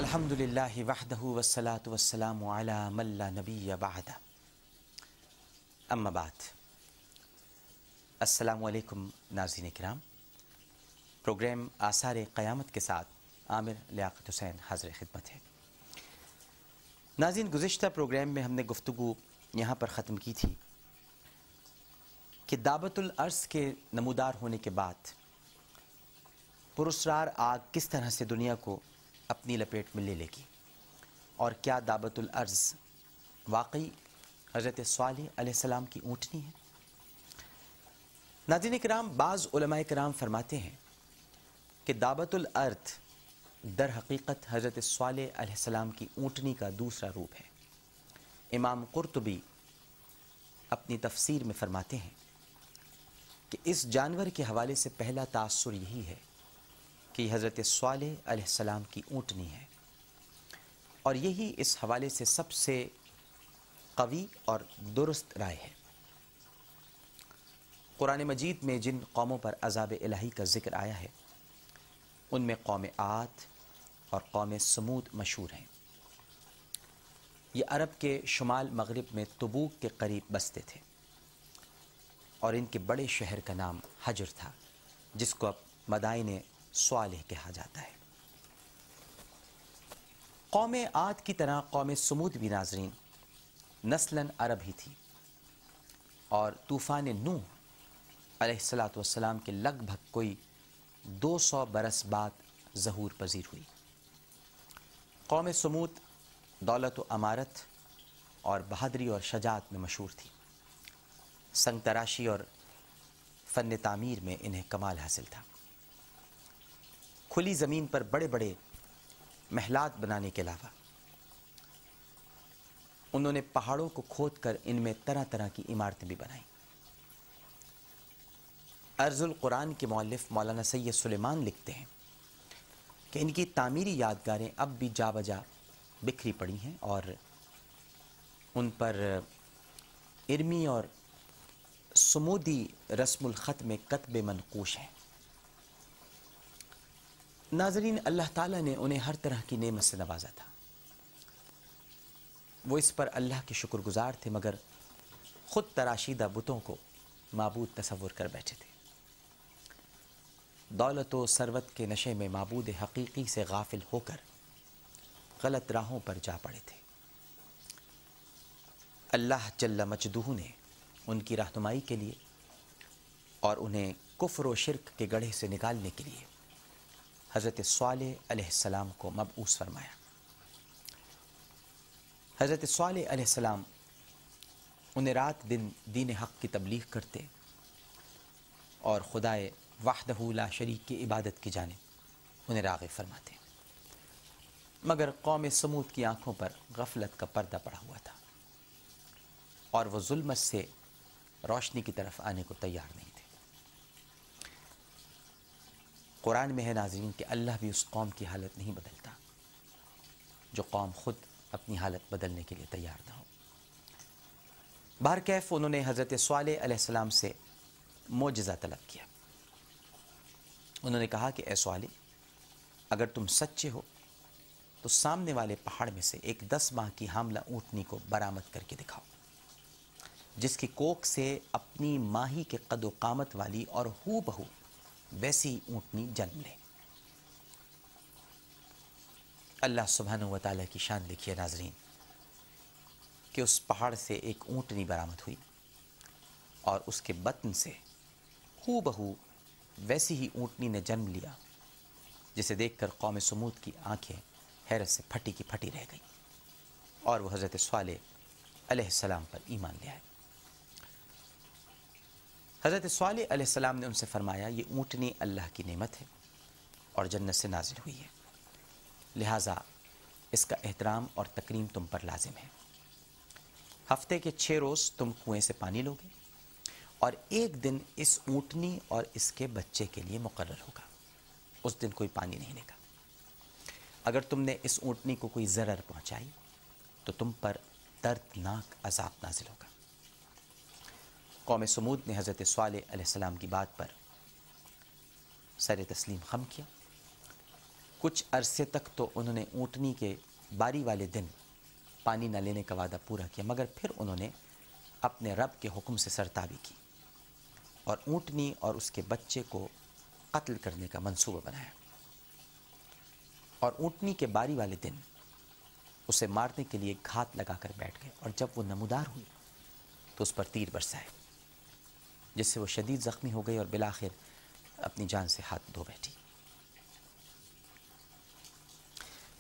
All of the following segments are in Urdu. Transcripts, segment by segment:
الحمد للہ وحدہ والصلاة والسلام علی من لا نبی بعدہ اما بعد۔ السلام علیکم ناظرین کرام، پروگرام آثار قیامت کے ساتھ عامر لیاقت حسین حاضر خدمت ہے۔ ناظرین، گزشتہ پروگرام میں ہم نے گفتگو یہاں پر ختم کی تھی کہ دعوت الارض کے نمودار ہونے کے بعد پراسرار آگ کس طرح سے دنیا کو اپنی لپیٹ میں لے لے گی، اور کیا دعوت الارض واقعی حضرت صالح علیہ السلام کی اونٹنی ہے؟ ناظرین کرام، بعض علماء کرام فرماتے ہیں کہ دعوت الارض در حقیقت حضرت صالح علیہ السلام کی اونٹنی کا دوسرا روپ ہے۔ امام قرطبی اپنی تفسیر میں فرماتے ہیں کہ اس جانور کے حوالے سے پہلا تاثر یہی ہے کہ یہ حضرت صالح علیہ السلام کی اونٹنی ہے، اور یہی اس حوالے سے سب سے قوی اور درست رائے ہے۔ قرآن مجید میں جن قوموں پر عذاب الہی کا ذکر آیا ہے ان میں قوم عاد اور قوم سمود مشہور ہیں۔ یہ عرب کے شمال مغرب میں تبوک کے قریب بستے تھے، اور ان کے بڑے شہر کا نام حجر تھا، جس کو اب مدائن صالح کہا جاتا ہے۔ قوم عاد کی طرح قوم سمود بھی ناظرین نسلاً عرب ہی تھی، اور طوفان نوح علیہ السلام کے لگ بھگ کوئی 200 برس بعد ظہور پذیر ہوئی۔ قوم سمود دولت و امارت اور بہادری اور شجاعت میں مشہور تھی۔ سنگ تراشی اور فن تعمیر میں انہیں کمال حاصل تھا۔ کھلی زمین پر بڑے بڑے محلات بنانے کے علاوہ انہوں نے پہاڑوں کو کھود کر ان میں طرح طرح کی عمارتیں بھی بنائیں۔ ارض القرآن کے مؤلف مولانا سید سلیمان لکھتے ہیں کہ ان کی تعمیری یادگاریں اب بھی جا بجا بکھری پڑی ہیں، اور ان پر ارمی اور سمودی رسم الخط میں کتب منقوش ہیں۔ ناظرین، اللہ تعالیٰ نے انہیں ہر طرح کی نعمت سے نوازا تھا۔ وہ اس پر اللہ کے شکر گزار تھے، مگر خود تراشیدہ بتوں کو معبود تصور کر بیٹھے تھے۔ دولت و ثروت کے نشے میں معبود حقیقی سے غافل ہو کر غلط راہوں پر جا پڑے تھے۔ اللہ جل مجدہ نے ان کی رہنمائی کے لیے اور انہیں کفر و شرک کے گڑھے سے نکالنے کے لیے حضرت صالح علیہ السلام کو مبعوث فرمایا۔ حضرت صالح علیہ السلام انہیں رات دن دین حق کی تبلیغ کرتے اور خدائے وحدہ لا شریک کی عبادت کی جانب انہیں راغب فرماتے، مگر قوم سمود کی آنکھوں پر غفلت کا پردہ پڑا ہوا تھا، اور وہ ظلمت سے روشنی کی طرف آنے کو تیار نہیں تھے۔ قرآن میں ہے ناظرین کہ اللہ بھی اس قوم کی حالت نہیں بدلتا جو قوم خود اپنی حالت بدلنے کے لیے تیار نہ ہو۔ بہرکیف انہوں نے حضرت صالح علیہ السلام سے معجزہ طلب کیا۔ انہوں نے کہا کہ اے صالح، اگر تم سچے ہو تو سامنے والے پہاڑ میں سے ایک 10 ماہ کی حاملہ اونٹنی کو برآمد کر کے دکھاؤ، جس کی کوکھ سے اپنی ماہی کے قد و قامت والی اور ہو بہو ویسی اونٹنی جنم لے۔ اللہ سبحانہ و تعالیٰ کی شان دیکھیے ناظرین کہ اس پہاڑ سے ایک اونٹنی برآمد ہوئی، اور اس کے بطن سے ہو بہو ویسی ہی اونٹنی نے جنم لیا، جسے دیکھ کر قوم سمود کی آنکھیں حیرت سے پھٹی کی پھٹی رہ گئیں، اور وہ حضرت صالح علیہ السلام پر ایمان لے آئے۔ حضرت صالح علیہ السلام نے ان سے فرمایا، یہ اونٹنی اللہ کی نعمت ہے اور جنت سے نازل ہوئی ہے، لہٰذا اس کا احترام اور تکریم تم پر لازم ہے۔ ہفتے کے 6 روز تم کنویں سے پانی لوگے، اور ایک دن اس اونٹنی اور اس کے بچے کے لیے مقرر ہوگا، اس دن کوئی پانی نہیں لے گا۔ اگر تم نے اس اونٹنی کو کوئی ضرر پہنچائی تو تم پر دردناک عذاب نازل ہوگا۔ قوم سمود نے حضرت صالح علیہ السلام کی بات پر سر تسلیم خم کیا، کچھ عرصے تک تو انہوں نے اونٹنی کے باری والے دن پانی نہ لینے کا وعدہ پورا کیا، مگر پھر انہوں نے اپنے رب کے حکم سے سرتابی کی اور اونٹنی اور اس کے بچے کو قتل کرنے کا منصوبہ بنایا، اور اونٹنی کے باری والے دن اسے مارنے کے لیے گھات لگا کر بیٹھ گئے، اور جب وہ نمودار ہوئی تو اس پر تیر برسائے، جس سے وہ شدید زخمی ہو گئی اور بالآخر اپنی جان سے ہاتھ دھو بیٹھی۔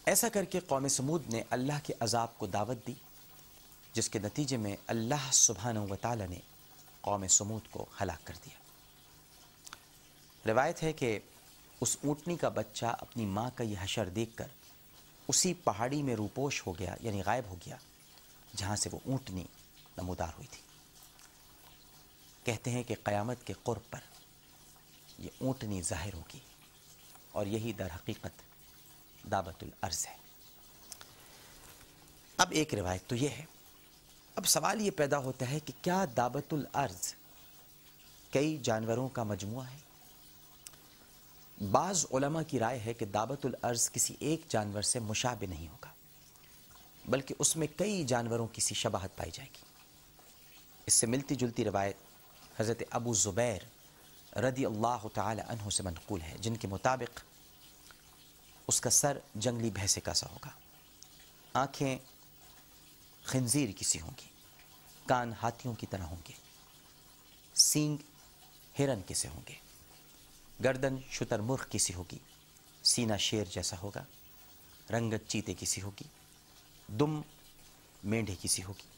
ایسا کر کے قوم سمود نے اللہ کے عذاب کو دعوت دی، جس کے نتیجے میں اللہ سبحانہ و تعالی نے قوم سمود کو ہلاک کر دیا۔ روایت ہے کہ اس اونٹنی کا بچہ اپنی ماں کا یہ حشر دیکھ کر اسی پہاڑی میں روپوش ہو گیا، یعنی غائب ہو گیا، جہاں سے وہ اونٹنی نمودار ہوئی تھی۔ کہتے ہیں کہ قیامت کے قرب پر یہ اونٹنی ظاہر ہوگی، اور یہی در حقیقت دعوت الارض ہے۔ اب ایک روایت تو یہ ہے، اب سوال یہ پیدا ہوتا ہے کہ کیا دعوت الارض کئی جانوروں کا مجموعہ ہے؟ بعض علماء کی رائے ہے کہ دعوت الارض کسی ایک جانور سے مشابہ نہیں ہوگا، بلکہ اس میں کئی جانوروں کی سی شباہت پائی جائے گی۔ اس سے ملتی جلتی روایت حضرت ابو زبیر رضی اللہ تعالی عنہ سے منقول ہے، جن کے مطابق اس کا سر جنگلی بھینسے کا سا ہوگا، آنکھیں خنزیر کی سی ہوں گی، کان ہاتھیوں کی طرح ہوں گے، سینگ ہرن کے سے ہوں گے، گردن شتر مرغ کی سی ہوگی، سینہ شیر جیسا ہوگا، رنگت چیتے کی سی ہوگی، دم مینڈھے کی سی ہوگی،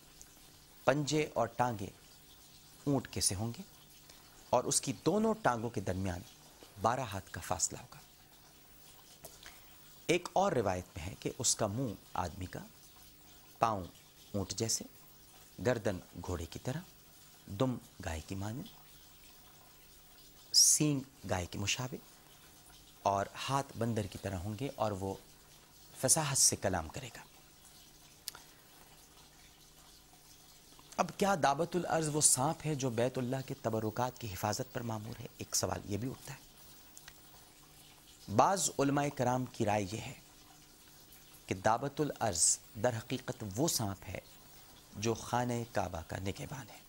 پنجے اور ٹانگیں اونٹ کے سے ہوں گے، اور اس کی دونوں ٹانگوں کے درمیان 12 ہاتھ کا فاصلہ ہوگا۔ ایک اور روایت میں ہے کہ اس کا منہ آدمی کا، پاؤں اونٹ جیسے، گردن گھوڑے کی طرح، دم گائے کی مانند، سینگ گائے کے مشابہ، اور ہاتھ بندر کی طرح ہوں گے، اور وہ فصاحت سے کلام کرے گا۔ اب کیا دعوت الارض وہ سانپ ہے جو بیت اللہ کے تبرکات کی حفاظت پر مامور ہے؟ ایک سوال یہ بھی اٹھتا ہے۔ بعض علماء کرام کی رائے یہ ہے کہ دعوت الارض در حقیقت وہ سانپ ہے جو خانہ کعبہ کا نگہبان ہے۔